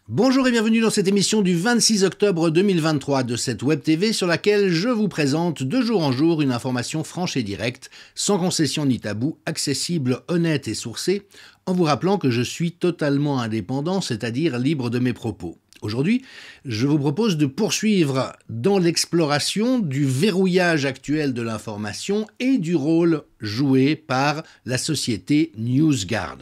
Bonjour et bienvenue dans cette émission du 26 octobre 2023 de cette Web TV sur laquelle je vous présente de jour en jour une information franche et directe, sans concession ni tabou, accessible, honnête et sourcée, en vous rappelant que je suis totalement indépendant, c'est-à-dire libre de mes propos. Aujourd'hui, je vous propose de poursuivre dans l'exploration du verrouillage actuel de l'information et du rôle joué par la société NewsGuard.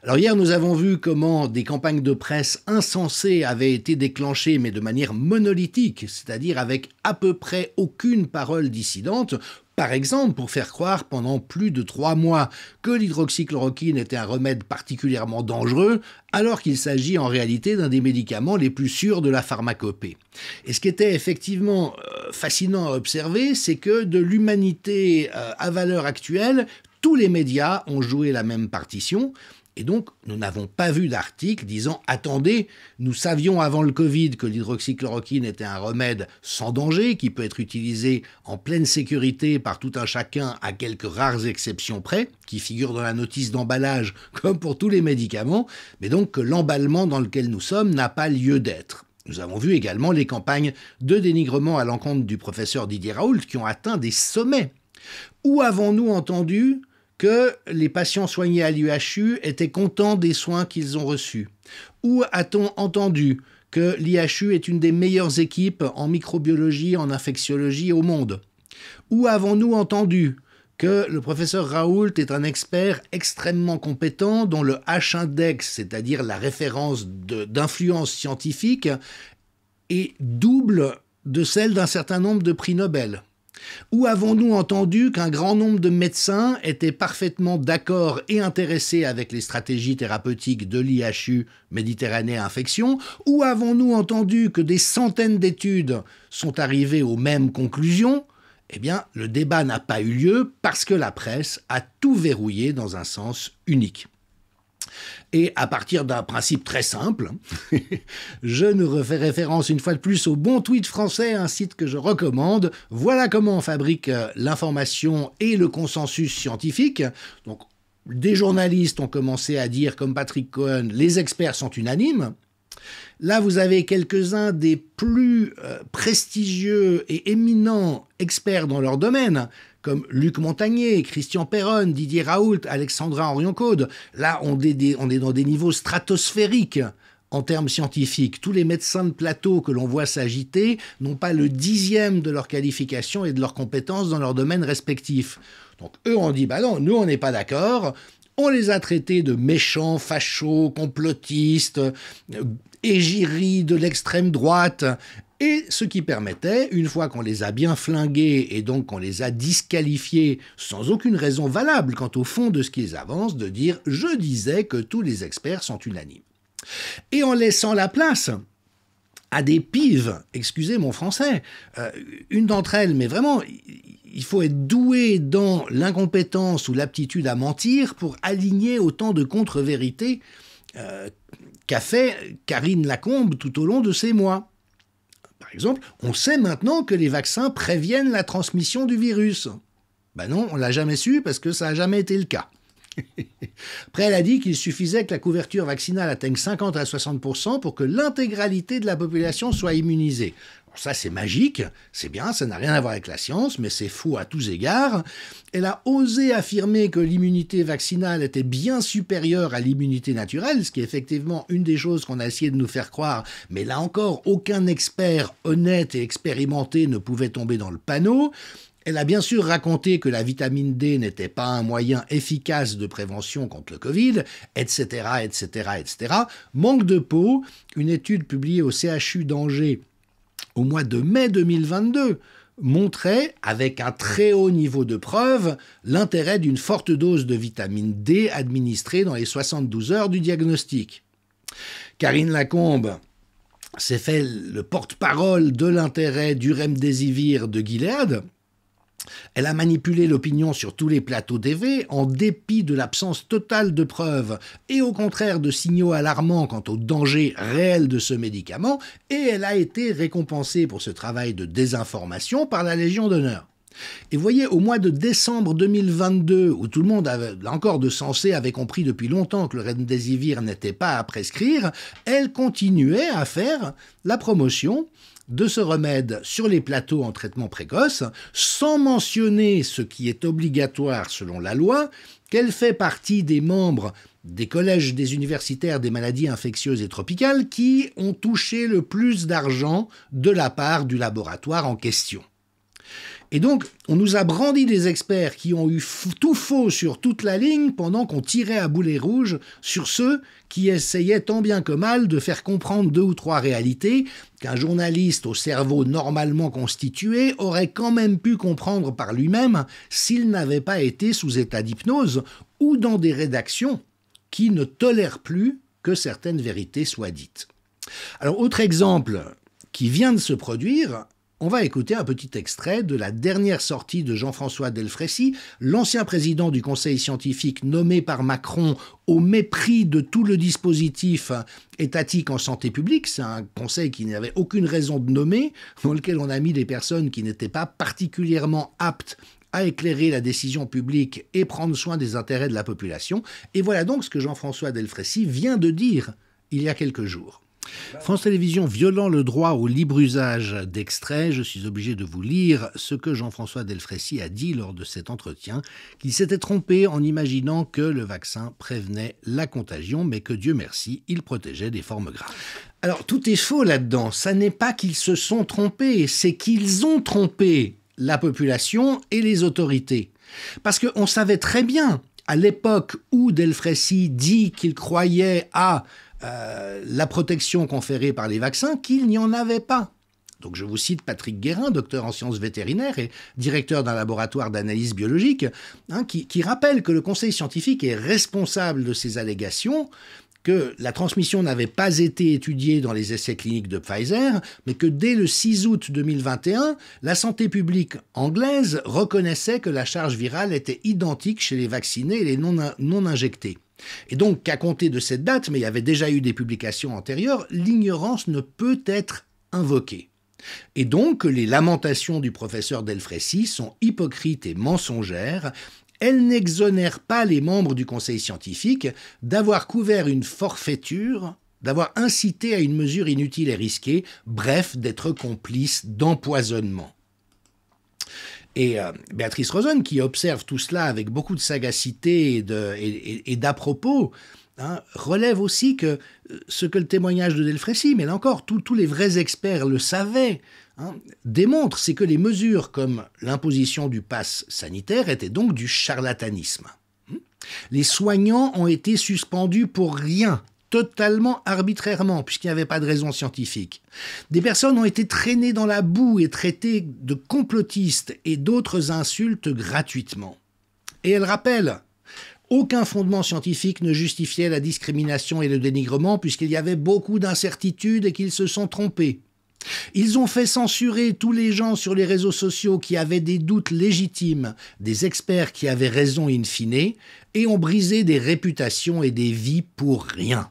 Alors hier, nous avons vu comment des campagnes de presse insensées avaient été déclenchées, mais de manière monolithique, c'est-à-dire avec à peu près aucune parole dissidente. Par exemple, pour faire croire pendant plus de 3 mois que l'hydroxychloroquine était un remède particulièrement dangereux, alors qu'il s'agit en réalité d'un des médicaments les plus sûrs de la pharmacopée. Et ce qui était effectivement fascinant à observer, c'est que de l'humanité à valeur actuelle, tous les médias ont joué la même partition. Et donc, nous n'avons pas vu d'article disant « Attendez, nous savions avant le Covid que l'hydroxychloroquine était un remède sans danger, qui peut être utilisé en pleine sécurité par tout un chacun à quelques rares exceptions près, qui figurent dans la notice d'emballage comme pour tous les médicaments, mais donc que l'emballement dans lequel nous sommes n'a pas lieu d'être ». Nous avons vu également les campagnes de dénigrement à l'encontre du professeur Didier Raoult qui ont atteint des sommets. Où avons-nous entendu que les patients soignés à l'IHU étaient contents des soins qu'ils ont reçus? Où a-t-on entendu que l'IHU est une des meilleures équipes en microbiologie, en infectiologie au monde? Où avons-nous entendu que le professeur Raoult est un expert extrêmement compétent dont le H-index, c'est-à-dire la référence d'influence scientifique, est double de celle d'un certain nombre de prix Nobel? Où avons-nous entendu qu'un grand nombre de médecins étaient parfaitement d'accord et intéressés avec les stratégies thérapeutiques de l'IHU Méditerranée Infection? Où avons-nous entendu que des centaines d'études sont arrivées aux mêmes conclusions? Eh bien, le débat n'a pas eu lieu parce que la presse a tout verrouillé dans un sens unique. Et à partir d'un principe très simple, je nous refais référence une fois de plus au Bon Tweet français, un site que je recommande. Voilà comment on fabrique l'information et le consensus scientifique. Donc, des journalistes ont commencé à dire, comme Patrick Cohen, les experts sont unanimes. Là, vous avez quelques-uns des plus prestigieux et éminents experts dans leur domaine, comme Luc Montagnier, Christian Perron, Didier Raoult, Alexandra Orion-Caude. Là, on est dans des niveaux stratosphériques en termes scientifiques. Tous les médecins de plateau que l'on voit s'agiter n'ont pas le 10e de leur qualification et de leurs compétences dans leur domaine respectif. Donc eux ont dit, bah non, nous on n'est pas d'accord. On les a traités de méchants, fachos, complotistes, égéries de l'extrême droite, et ce qui permettait, une fois qu'on les a bien flingués et donc qu'on les a disqualifiés sans aucune raison valable quant au fond de ce qu'ils avancent, de dire « je disais que tous les experts sont unanimes ». Et en laissant la place à des pives, excusez mon français, une d'entre elles, mais vraiment, il faut être doué dans l'incompétence ou l'aptitude à mentir pour aligner autant de contre-vérités qu'a fait Karine Lacombe tout au long de ces mois. Par exemple, on sait maintenant que les vaccins préviennent la transmission du virus. Ben non, on l'a jamais su parce que ça n'a jamais été le cas. Après, elle a dit qu'il suffisait que la couverture vaccinale atteigne 50 à 60% pour que l'intégralité de la population soit immunisée. Alors ça, c'est magique, c'est bien, ça n'a rien à voir avec la science, mais c'est faux à tous égards. Elle a osé affirmer que l'immunité vaccinale était bien supérieure à l'immunité naturelle, ce qui est effectivement une des choses qu'on a essayé de nous faire croire, mais là encore, aucun expert honnête et expérimenté ne pouvait tomber dans le panneau. Elle a bien sûr raconté que la vitamine D n'était pas un moyen efficace de prévention contre le Covid, etc., etc., etc. Manque de peau, une étude publiée au CHU d'Angers au mois de mai 2022 montrait, avec un très haut niveau de preuve, l'intérêt d'une forte dose de vitamine D administrée dans les 72 heures du diagnostic. Karine Lacombe s'est fait le porte-parole de l'intérêt du remdesivir de Gilead. Elle a manipulé l'opinion sur tous les plateaux TV en dépit de l'absence totale de preuves et au contraire de signaux alarmants quant au danger réel de ce médicament, et elle a été récompensée pour ce travail de désinformation par la Légion d'honneur. Et vous voyez, au mois de décembre 2022, où tout le monde, là encore de sensé, avait compris depuis longtemps que le remdesivir n'était pas à prescrire, elle continuait à faire la promotion de ce remède sur les plateaux en traitement précoce, sans mentionner ce qui est obligatoire selon la loi, qu'elle fait partie des membres des collèges des universitaires des maladies infectieuses et tropicales qui ont touché le plus d'argent de la part du laboratoire en question. Et donc, on nous a brandi des experts qui ont eu tout faux sur toute la ligne pendant qu'on tirait à boulet rouge sur ceux qui essayaient tant bien que mal de faire comprendre 2 ou 3 réalités qu'un journaliste au cerveau normalement constitué aurait quand même pu comprendre par lui-même s'il n'avait pas été sous état d'hypnose ou dans des rédactions qui ne tolèrent plus que certaines vérités soient dites. Alors, autre exemple qui vient de se produire, on va écouter un petit extrait de la dernière sortie de Jean-François Delfraissy, l'ancien président du Conseil scientifique nommé par Macron au mépris de tout le dispositif étatique en santé publique. C'est un conseil qui n'avait aucune raison de nommer, dans lequel on a mis des personnes qui n'étaient pas particulièrement aptes à éclairer la décision publique et prendre soin des intérêts de la population. Et voilà donc ce que Jean-François Delfraissy vient de dire il y a quelques jours. France Télévisions violant le droit au libre usage d'extraits, je suis obligé de vous lire ce que Jean-François Delfraissy a dit lors de cet entretien, qu'il s'était trompé en imaginant que le vaccin prévenait la contagion, mais que Dieu merci, il protégeait des formes graves. Alors tout est faux là-dedans, ça n'est pas qu'ils se sont trompés, c'est qu'ils ont trompé la population et les autorités. Parce qu'on savait très bien, à l'époque où Delfraissy dit qu'il croyait à la protection conférée par les vaccins, qu'il n'y en avait pas. Donc je vous cite Patrick Guérin, docteur en sciences vétérinaires et directeur d'un laboratoire d'analyse biologique, qui rappelle que le conseil scientifique est responsable de ces allégations, que la transmission n'avait pas été étudiée dans les essais cliniques de Pfizer, mais que dès le 6 août 2021, la santé publique anglaise reconnaissait que la charge virale était identique chez les vaccinés et les non injectés. Et donc, qu'à compter de cette date, mais il y avait déjà eu des publications antérieures, l'ignorance ne peut être invoquée. Et donc, les lamentations du professeur Delfraissy sont hypocrites et mensongères. Elles n'exonèrent pas les membres du conseil scientifique d'avoir couvert une forfaiture, d'avoir incité à une mesure inutile et risquée, bref, d'être complices d'empoisonnement. Et Béatrice Rosen, qui observe tout cela avec beaucoup de sagacité et d'à-propos, relève aussi que ce que le témoignage de Delfraissy, mais là encore, tous les vrais experts le savaient, démontre, c'est que les mesures comme l'imposition du pass sanitaire étaient donc du charlatanisme. Les soignants ont été suspendus pour rien, totalement arbitrairement, puisqu'il n'y avait pas de raison scientifique. Des personnes ont été traînées dans la boue et traitées de complotistes et d'autres insultes gratuitement. Et elle rappelle, aucun fondement scientifique ne justifiait la discrimination et le dénigrement, puisqu'il y avait beaucoup d'incertitudes et qu'ils se sont trompés. Ils ont fait censurer tous les gens sur les réseaux sociaux qui avaient des doutes légitimes, des experts qui avaient raison in fine, et ont brisé des réputations et des vies pour rien.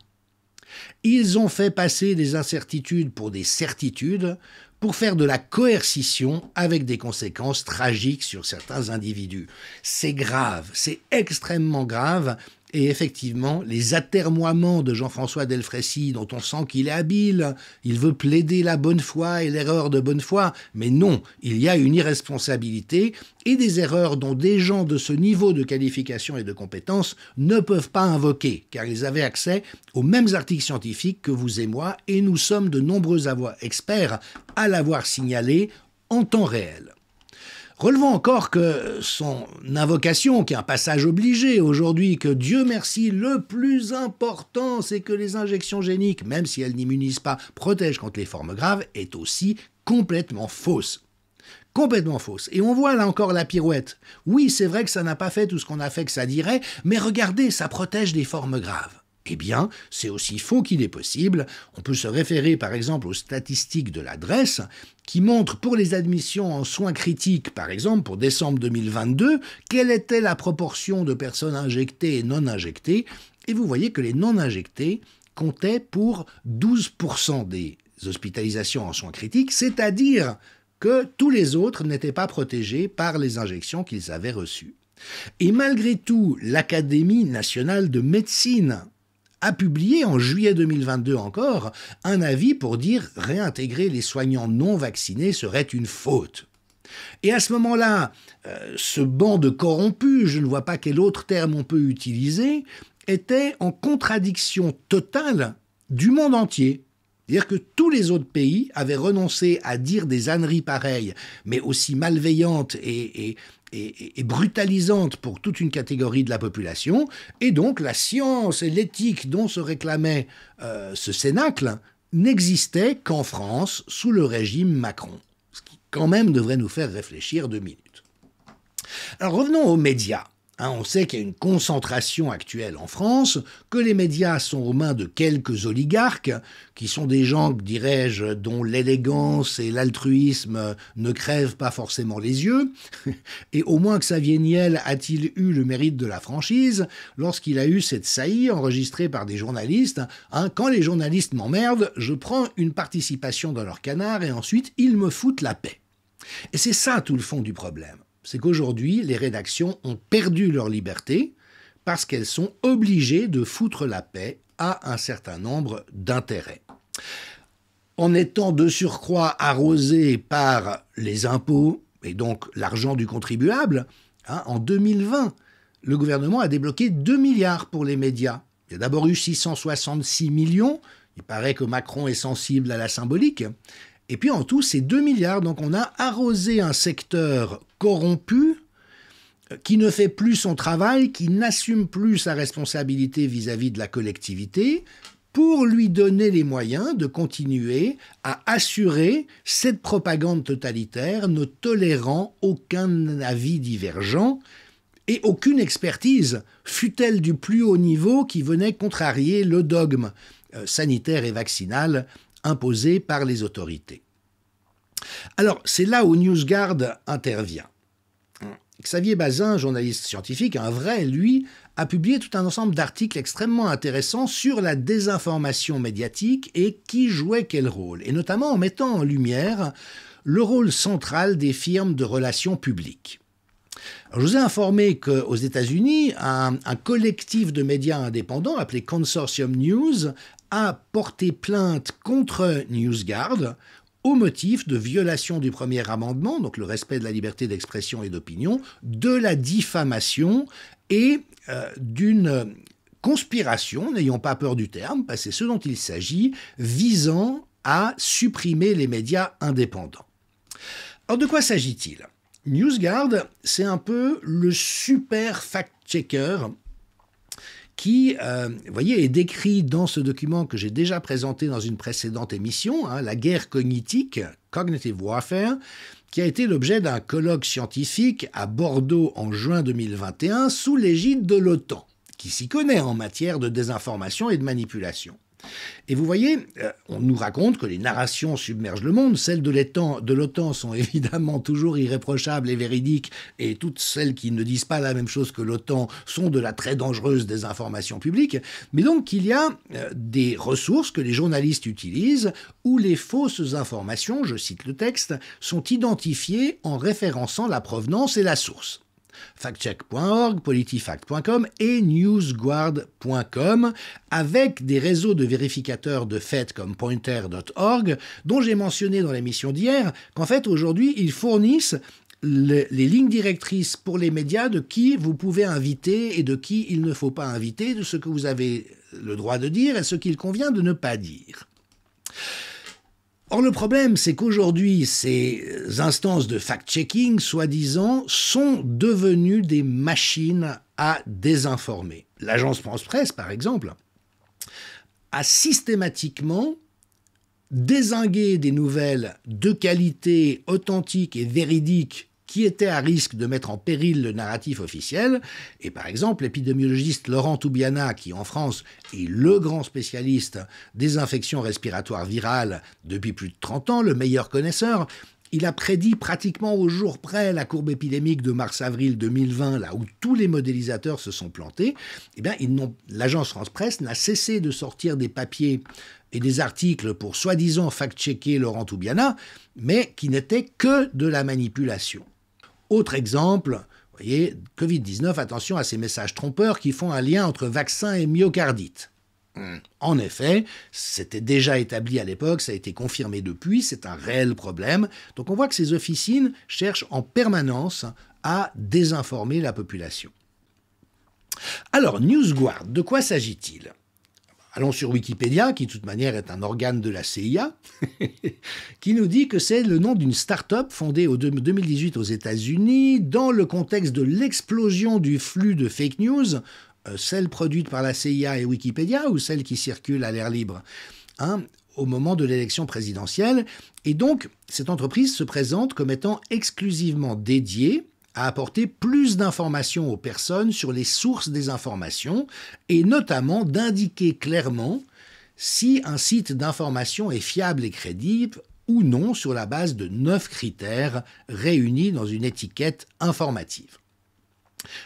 Ils ont fait passer des incertitudes pour des certitudes, pour faire de la coercition avec des conséquences tragiques sur certains individus. C'est grave, c'est extrêmement grave. Et effectivement, les atermoiements de Jean-François Delfraissy, dont on sent qu'il est habile, il veut plaider la bonne foi et l'erreur de bonne foi, mais non, il y a une irresponsabilité et des erreurs dont des gens de ce niveau de qualification et de compétence ne peuvent pas invoquer, car ils avaient accès aux mêmes articles scientifiques que vous et moi, et nous sommes de nombreux experts à l'avoir signalé en temps réel. Relevons encore que son invocation, qui est un passage obligé aujourd'hui, que Dieu merci, le plus important, c'est que les injections géniques, même si elles n'immunisent pas, protègent contre les formes graves, est aussi complètement fausse. Complètement fausse. Et on voit là encore la pirouette. Oui, c'est vrai que ça n'a pas fait tout ce qu'on a fait que ça dirait, mais regardez, ça protège des formes graves. Eh bien, c'est aussi faux qu'il est possible. On peut se référer par exemple aux statistiques de l'adresse qui montrent pour les admissions en soins critiques, par exemple pour décembre 2022, quelle était la proportion de personnes injectées et non injectées. Et vous voyez que les non injectés comptaient pour 12% des hospitalisations en soins critiques, c'est-à-dire que tous les autres n'étaient pas protégés par les injections qu'ils avaient reçues. Et malgré tout, l'Académie nationale de médecine a publié en juillet 2022 encore un avis pour dire réintégrer les soignants non vaccinés serait une faute. Et à ce moment-là, ce banc de corrompus, je ne vois pas quel autre terme on peut utiliser, était en contradiction totale du monde entier. C'est-à-dire que tous les autres pays avaient renoncé à dire des âneries pareilles, mais aussi malveillantes et brutalisantes pour toute une catégorie de la population, et donc la science et l'éthique dont se réclamait ce cénacle n'existaient qu'en France sous le régime Macron. Ce qui quand même devrait nous faire réfléchir 2 minutes. Alors revenons aux médias. On sait qu'il y a une concentration actuelle en France, que les médias sont aux mains de quelques oligarques, qui sont des gens, dirais-je, dont l'élégance et l'altruisme ne crèvent pas forcément les yeux. Et au moins Xavier Niel a-t-il eu le mérite de la franchise lorsqu'il a eu cette saillie enregistrée par des journalistes. Quand les journalistes m'emmerdent, je prends une participation dans leur canard et ensuite ils me foutent la paix. Et c'est ça tout le fond du problème. C'est qu'aujourd'hui, les rédactions ont perdu leur liberté parce qu'elles sont obligées de foutre la paix à un certain nombre d'intérêts. En étant de surcroît arrosées par les impôts et donc l'argent du contribuable, en 2020, le gouvernement a débloqué 2 milliards pour les médias. Il y a d'abord eu 666 millions, il paraît que Macron est sensible à la symbolique. Et puis en tout, c'est 2 milliards. Donc on a arrosé un secteur corrompu qui ne fait plus son travail, qui n'assume plus sa responsabilité vis-à-vis de la collectivité, pour lui donner les moyens de continuer à assurer cette propagande totalitaire, ne tolérant aucun avis divergent et aucune expertise, fût-elle du plus haut niveau, qui venait contrarier le dogme sanitaire et vaccinal imposé par les autorités. Alors, c'est là où NewsGuard intervient. Xavier Bazin, journaliste scientifique, un vrai, lui, a publié tout un ensemble d'articles extrêmement intéressants sur la désinformation médiatique et qui jouait quel rôle, et notamment en mettant en lumière le rôle central des firmes de relations publiques. Alors, je vous ai informé qu'aux États-Unis, un collectif de médias indépendants appelé Consortium News a porté plainte contre NewsGuard au motif de violation du premier amendement, donc le respect de la liberté d'expression et d'opinion, de la diffamation et d'une conspiration, n'ayons pas peur du terme, parce que c'est ce dont il s'agit, visant à supprimer les médias indépendants. Alors de quoi s'agit-il ? NewsGuard, c'est un peu le super fact-checker qui, vous voyez, est décrit dans ce document que j'ai déjà présenté dans une précédente émission, la guerre cognitique, Cognitive Warfare, qui a été l'objet d'un colloque scientifique à Bordeaux en juin 2021 sous l'égide de l'OTAN, qui s'y connaît en matière de désinformation et de manipulation. Et vous voyez, on nous raconte que les narrations submergent le monde. Celles de l'OTAN sont évidemment toujours irréprochables et véridiques, et toutes celles qui ne disent pas la même chose que l'OTAN sont de la très dangereuse désinformation publique. Mais donc il y a des ressources que les journalistes utilisent où les fausses informations, je cite le texte, sont identifiées en référençant la provenance et la source. Factcheck.org, politifact.com et newsguard.com, avec des réseaux de vérificateurs de faits comme pointer.org, dont j'ai mentionné dans l'émission d'hier qu'en fait aujourd'hui ils fournissent les lignes directrices pour les médias de qui vous pouvez inviter et de qui il ne faut pas inviter, de ce que vous avez le droit de dire et ce qu'il convient de ne pas dire. Or, le problème, c'est qu'aujourd'hui, ces instances de fact-checking, soi-disant, sont devenues des machines à désinformer. L'agence France-Presse, par exemple, a systématiquement dézingué des nouvelles de qualité, authentiques et véridiques qui étaient à risque de mettre en péril le narratif officiel. Et par exemple, l'épidémiologiste Laurent Toubiana, qui en France est le grand spécialiste des infections respiratoires virales depuis plus de 30 ans, le meilleur connaisseur, il a prédit pratiquement au jour près la courbe épidémique de mars-avril 2020, là où tous les modélisateurs se sont plantés. Eh bien, l'agence France-Presse n'a cessé de sortir des papiers et des articles pour soi-disant fact-checker Laurent Toubiana, mais qui n'étaient que de la manipulation. Autre exemple, vous voyez, Covid-19, attention à ces messages trompeurs qui font un lien entre vaccin et myocardite. En effet, c'était déjà établi à l'époque, ça a été confirmé depuis, c'est un réel problème. Donc on voit que ces officines cherchent en permanence à désinformer la population. Alors, NewsGuard, de quoi s'agit-il ? Allons sur Wikipédia, qui de toute manière est un organe de la CIA, qui nous dit que c'est le nom d'une start-up fondée en 2018 aux États-Unis dans le contexte de l'explosion du flux de fake news, celles produites par la CIA et Wikipédia ou celles qui circulent à l'air libre, au moment de l'élection présidentielle. Et donc, cette entreprise se présente comme étant exclusivement dédiée à apporter plus d'informations aux personnes sur les sources des informations et notamment d'indiquer clairement si un site d'information est fiable et crédible ou non sur la base de 9 critères réunis dans une étiquette informative.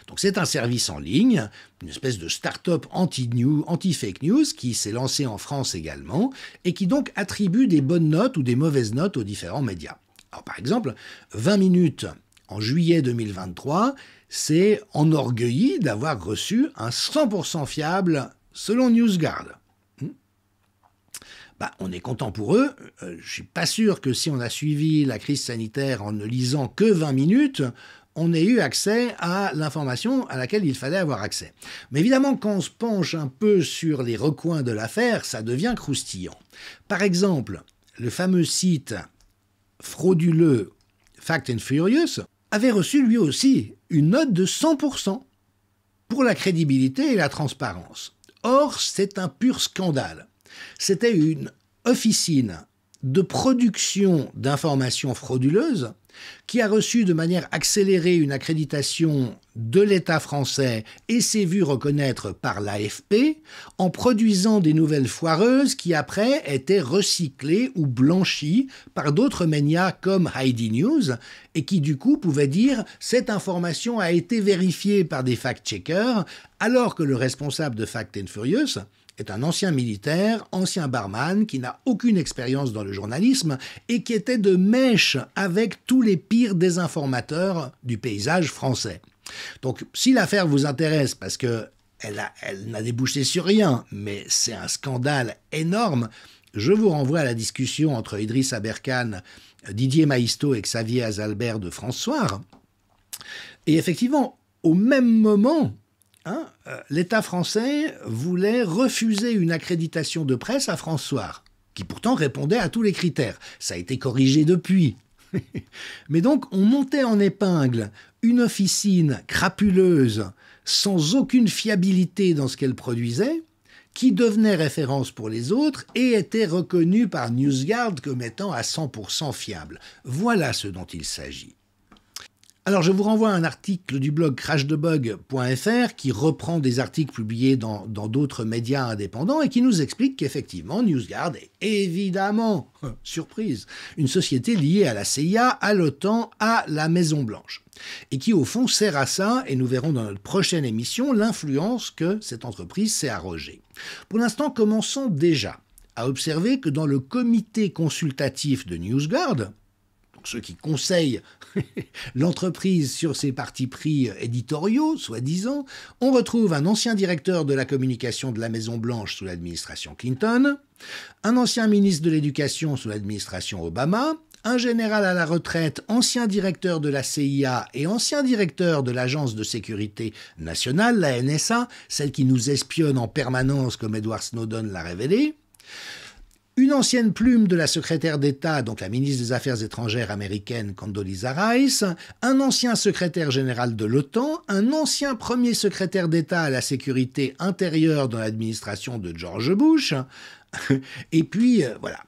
Donc c'est un service en ligne, une espèce de start-up anti-fake news qui s'est lancé en France également et qui donc attribue des bonnes notes ou des mauvaises notes aux différents médias. Alors par exemple, 20 minutes en juillet 2023 s'est enorgueilli d'avoir reçu un 100% fiable selon NewsGuard. On est content pour eux. Je ne suis pas sûr que si on a suivi la crise sanitaire en ne lisant que 20 minutes, on ait eu accès à l'information à laquelle il fallait avoir accès. Mais évidemment, quand on se penche un peu sur les recoins de l'affaire, ça devient croustillant. Par exemple, le fameux site frauduleux Fact and Furious avait reçu lui aussi une note de 100% pour la crédibilité et la transparence. Or, c'est un pur scandale. C'était une officine de production d'informations frauduleuses qui a reçu de manière accélérée une accréditation de l'État français et s'est vu reconnaître par l'AFP en produisant des nouvelles foireuses qui après étaient recyclées ou blanchies par d'autres médias comme Heidi News et qui du coup pouvaient dire « cette information a été vérifiée par des fact-checkers » alors que le responsable de Fact and Furious est un ancien militaire, ancien barman, qui n'a aucune expérience dans le journalisme et qui était de mèche avec tous les pires désinformateurs du paysage français. Donc, si l'affaire vous intéresse, parce que elle n'a débouché sur rien, mais c'est un scandale énorme, je vous renvoie à la discussion entre Idriss Aberkane, Didier Maisto et Xavier Azalbert de France Soir. Et effectivement, au même moment, l'État français voulait refuser une accréditation de presse à France Soir, qui pourtant répondait à tous les critères. Ça a été corrigé depuis. Mais donc, on montait en épingle une officine crapuleuse, sans aucune fiabilité dans ce qu'elle produisait, qui devenait référence pour les autres et était reconnue par NewsGuard comme étant à 100% fiable. Voilà ce dont il s'agit. Alors, je vous renvoie à un article du blog crashdebug.fr qui reprend des articles publiés dans d'autres médias indépendants et qui nous explique qu'effectivement, NewsGuard est évidemment, surprise, une société liée à la CIA, à l'OTAN, à la Maison-Blanche. Et qui, au fond, sert à ça, et nous verrons dans notre prochaine émission l'influence que cette entreprise s'est arrogée. Pour l'instant, commençons déjà à observer que dans le comité consultatif de NewsGuard, donc ceux qui conseillent l'entreprise sur ses partis pris éditoriaux, soi-disant, on retrouve un ancien directeur de la communication de la Maison-Blanche sous l'administration Clinton, un ancien ministre de l'Éducation sous l'administration Obama, un général à la retraite, ancien directeur de la CIA et ancien directeur de l'Agence de sécurité nationale, la NSA, celle qui nous espionne en permanence comme Edward Snowden l'a révélé, une ancienne plume de la secrétaire d'État, donc la ministre des Affaires étrangères américaine Condoleezza Rice, un ancien secrétaire général de l'OTAN, un ancien premier secrétaire d'État à la sécurité intérieure dans l'administration de George Bush, et puis voilà,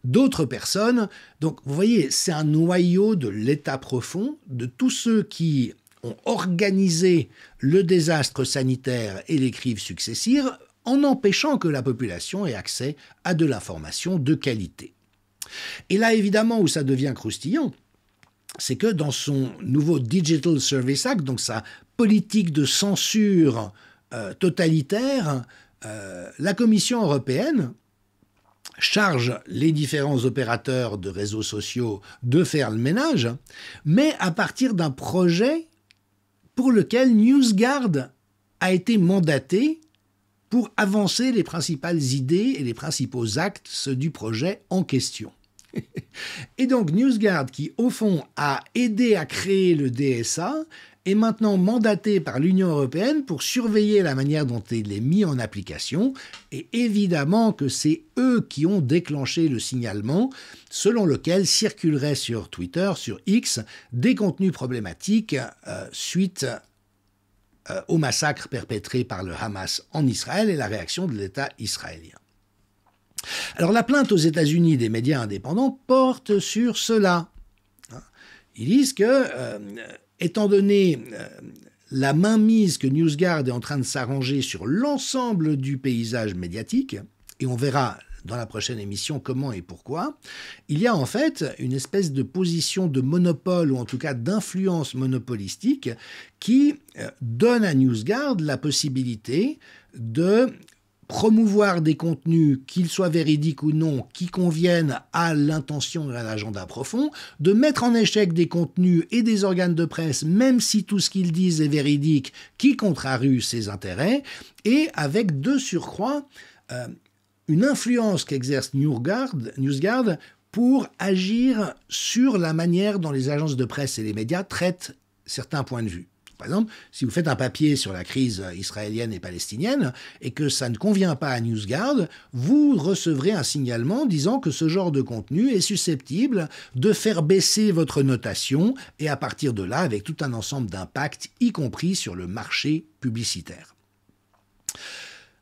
d'autres personnes. Donc vous voyez, c'est un noyau de l'État profond, de tous ceux qui ont organisé le désastre sanitaire et les crises successives, en empêchant que la population ait accès à de l'information de qualité. Et là, évidemment, où ça devient croustillant, c'est que dans son nouveau Digital Service Act, donc sa politique de censure totalitaire, la Commission européenne charge les différents opérateurs de réseaux sociaux de faire le ménage, mais à partir d'un projet pour lequel NewsGuard a été mandaté pour avancer les principales idées et les principaux actes du projet en question. Et donc NewsGuard, qui au fond a aidé à créer le DSA, est maintenant mandaté par l'Union européenne pour surveiller la manière dont il est mis en application, et évidemment que c'est eux qui ont déclenché le signalement selon lequel circuleraient sur Twitter, sur X, des contenus problématiques suite au massacre perpétré par le Hamas en Israël et la réaction de l'État israélien. Alors la plainte aux États-Unis des médias indépendants porte sur cela. Ils disent que, étant donné la mainmise que NewsGuard est en train de s'arranger sur l'ensemble du paysage médiatique, et on verra dans la prochaine émission comment et pourquoi, il y a en fait une espèce de position de monopole, ou en tout cas d'influence monopolistique, qui donne à NewsGuard la possibilité de promouvoir des contenus, qu'ils soient véridiques ou non, qui conviennent à l'intention et à l'agenda profond, de mettre en échec des contenus et des organes de presse, même si tout ce qu'ils disent est véridique, qui contrarient ses intérêts, et avec de surcroît une influence qu'exerce NewsGuard pour agir sur la manière dont les agences de presse et les médias traitent certains points de vue. Par exemple, si vous faites un papier sur la crise israélienne et palestinienne et que ça ne convient pas à NewsGuard, vous recevrez un signalement disant que ce genre de contenu est susceptible de faire baisser votre notation et à partir de là, avec tout un ensemble d'impacts, y compris sur le marché publicitaire.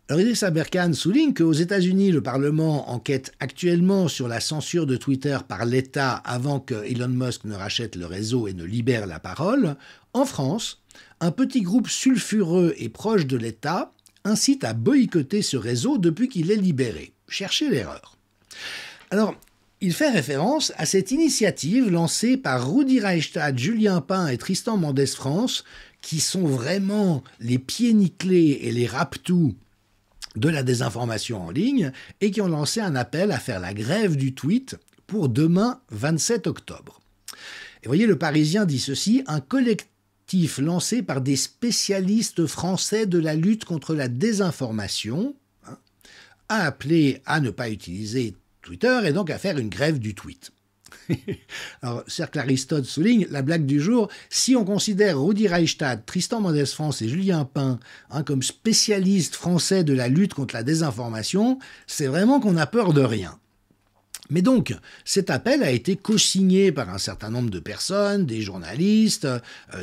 Alors Idriss Aberkan souligne qu'aux États-Unis, le Parlement enquête actuellement sur la censure de Twitter par l'État avant que Elon Musk ne rachète le réseau et ne libère la parole. En France, un petit groupe sulfureux et proche de l'État incite à boycotter ce réseau depuis qu'il est libéré. Cherchez l'erreur. Alors, il fait référence à cette initiative lancée par Rudi Reichstadt, Julien Pain et Tristan Mendès France, qui sont vraiment les pieds nickelés et les rapetous de la désinformation en ligne et qui ont lancé un appel à faire la grève du tweet pour demain 27 octobre. Et voyez, le Parisien dit ceci, un collectif lancé par des spécialistes français de la lutte contre la désinformation a appelé à ne pas utiliser Twitter et donc à faire une grève du tweet. Alors, Cercle Aristote souligne la blague du jour. Si on considère Rudi Reichstadt, Tristan Mendès France et Julien Pain comme spécialistes français de la lutte contre la désinformation, c'est vraiment qu'on a peur de rien. Mais donc, cet appel a été co-signé par un certain nombre de personnes, des journalistes,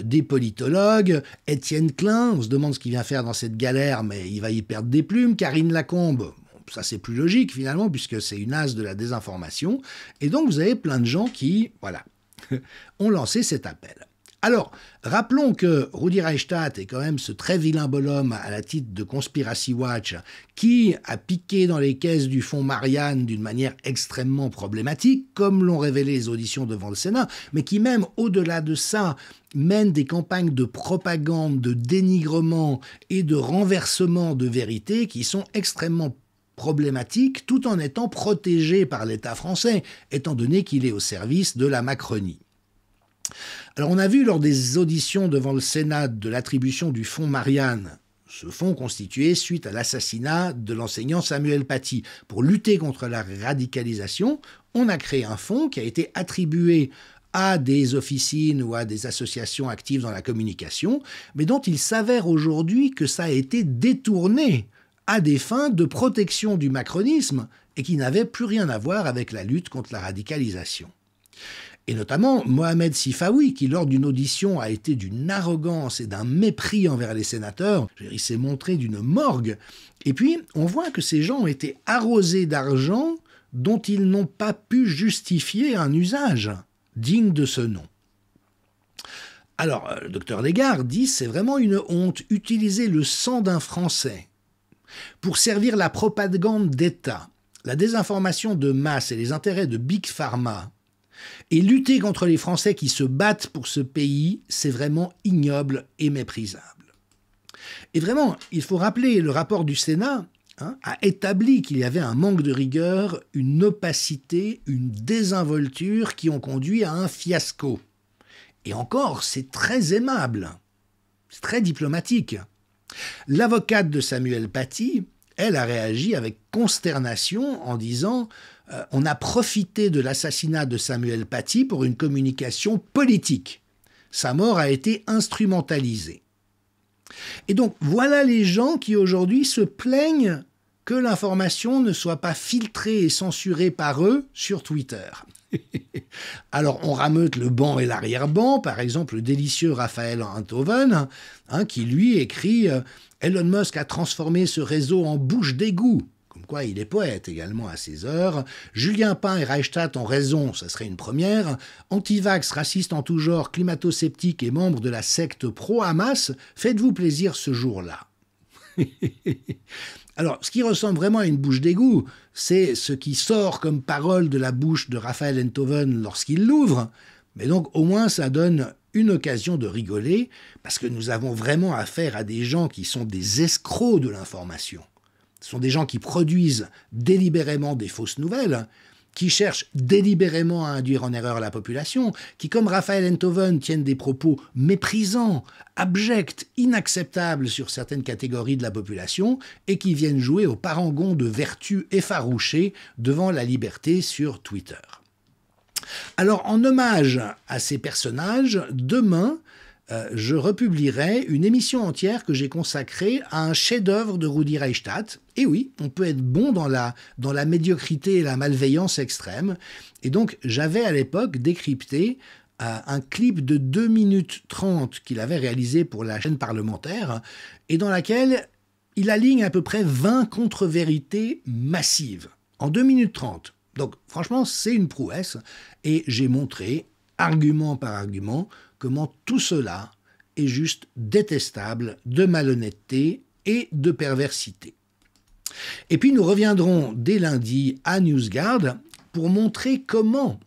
des politologues, Étienne Klein, on se demande ce qu'il vient faire dans cette galère, mais il va y perdre des plumes, Karine Lacombe. Ça, c'est plus logique, finalement, puisque c'est une as de la désinformation. Et donc, vous avez plein de gens qui, voilà, ont lancé cet appel. Alors, rappelons que Rudi Reichstadt est quand même ce très vilain bonhomme à la titre de Conspiracy Watch qui a piqué dans les caisses du fonds Marianne d'une manière extrêmement problématique, comme l'ont révélé les auditions devant le Sénat, mais qui même au-delà de ça mène des campagnes de propagande, de dénigrement et de renversement de vérité qui sont extrêmement problématique tout en étant protégé par l'État français, étant donné qu'il est au service de la Macronie. Alors on a vu lors des auditions devant le Sénat de l'attribution du fonds Marianne, ce fonds constitué suite à l'assassinat de l'enseignant Samuel Paty. Pour lutter contre la radicalisation, on a créé un fonds qui a été attribué à des officines ou à des associations actives dans la communication, mais dont il s'avère aujourd'hui que ça a été détourné à des fins de protection du macronisme et qui n'avait plus rien à voir avec la lutte contre la radicalisation. Et notamment Mohamed Sifawi, qui lors d'une audition a été d'une arrogance et d'un mépris envers les sénateurs, il s'est montré d'une morgue. Et puis, on voit que ces gens ont été arrosés d'argent dont ils n'ont pas pu justifier un usage digne de ce nom. Alors, le docteur Legard dit « c'est vraiment une honte, utiliser le sang d'un Français pour servir la propagande d'État, la désinformation de masse et les intérêts de Big Pharma, et lutter contre les Français qui se battent pour ce pays, c'est vraiment ignoble et méprisable. » Et vraiment, il faut rappeler le rapport du Sénat a établi qu'il y avait un manque de rigueur, une opacité, une désinvolture qui ont conduit à un fiasco. Et encore, c'est très aimable, c'est très diplomatique. L'avocate de Samuel Paty, elle a réagi avec consternation en disant « On a profité de l'assassinat de Samuel Paty pour une communication politique. Sa mort a été instrumentalisée. » Et donc, voilà les gens qui aujourd'hui se plaignent que l'information ne soit pas filtrée et censurée par eux sur Twitter. Alors, on rameute le banc et l'arrière-banc, par exemple le délicieux Raphaël Enthoven, qui lui écrit « Elon Musk a transformé ce réseau en bouche d'égout ». Comme quoi, il est poète également à ses heures. Julien Pain et Reichstadt ont raison, ça serait une première. Antivax, raciste en tout genre, climato-sceptique et membre de la secte pro-Hamas, faites-vous plaisir ce jour-là. Alors, ce qui ressemble vraiment à une bouche d'égout, c'est ce qui sort comme parole de la bouche de Raphaël Enthoven lorsqu'il l'ouvre. Mais donc, au moins, ça donne une occasion de rigoler, parce que nous avons vraiment affaire à des gens qui sont des escrocs de l'information. Ce sont des gens qui produisent délibérément des fausses nouvelles, qui cherchent délibérément à induire en erreur la population, qui, comme Raphaël Enthoven, tiennent des propos méprisants, abjects, inacceptables sur certaines catégories de la population, et qui viennent jouer au parangon de vertu effarouchée devant la liberté sur Twitter. Alors, en hommage à ces personnages, demain, je republierai une émission entière que j'ai consacrée à un chef-d'œuvre de Rudi Reichstadt. Et oui, on peut être bon dans la médiocrité et la malveillance extrême. Et donc, j'avais à l'époque décrypté un clip de 2 minutes 30 qu'il avait réalisé pour la chaîne parlementaire et dans laquelle il aligne à peu près 20 contre-vérités massives en 2 minutes 30. Donc, franchement, c'est une prouesse. Et j'ai montré, argument par argument, comment tout cela est juste détestable de malhonnêteté et de perversité. Et puis nous reviendrons dès lundi à NewsGuard pour montrer comment,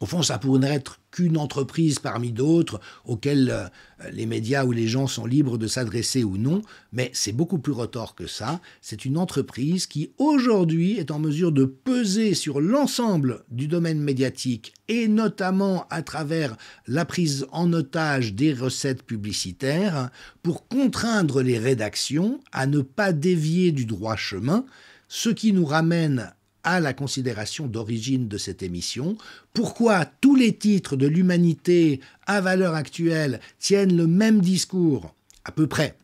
au fond ça pourrait être qu'une entreprise parmi d'autres auxquelles les médias ou les gens sont libres de s'adresser ou non, mais c'est beaucoup plus retors que ça. C'est une entreprise qui aujourd'hui est en mesure de peser sur l'ensemble du domaine médiatique et notamment à travers la prise en otage des recettes publicitaires pour contraindre les rédactions à ne pas dévier du droit chemin, ce qui nous ramène à la considération d'origine de cette émission. Pourquoi tous les titres de l'humanité à valeur actuelle tiennent le même discours, à peu près,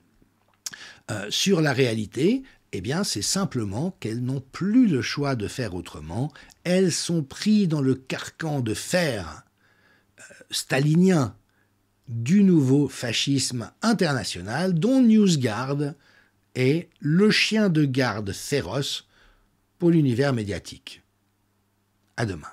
sur la réalité? Eh bien, c'est simplement qu'elles n'ont plus le choix de faire autrement. Elles sont prises dans le carcan de fer stalinien du nouveau fascisme international, dont NewsGuard est le chien de garde féroce pour l'univers médiatique. À demain.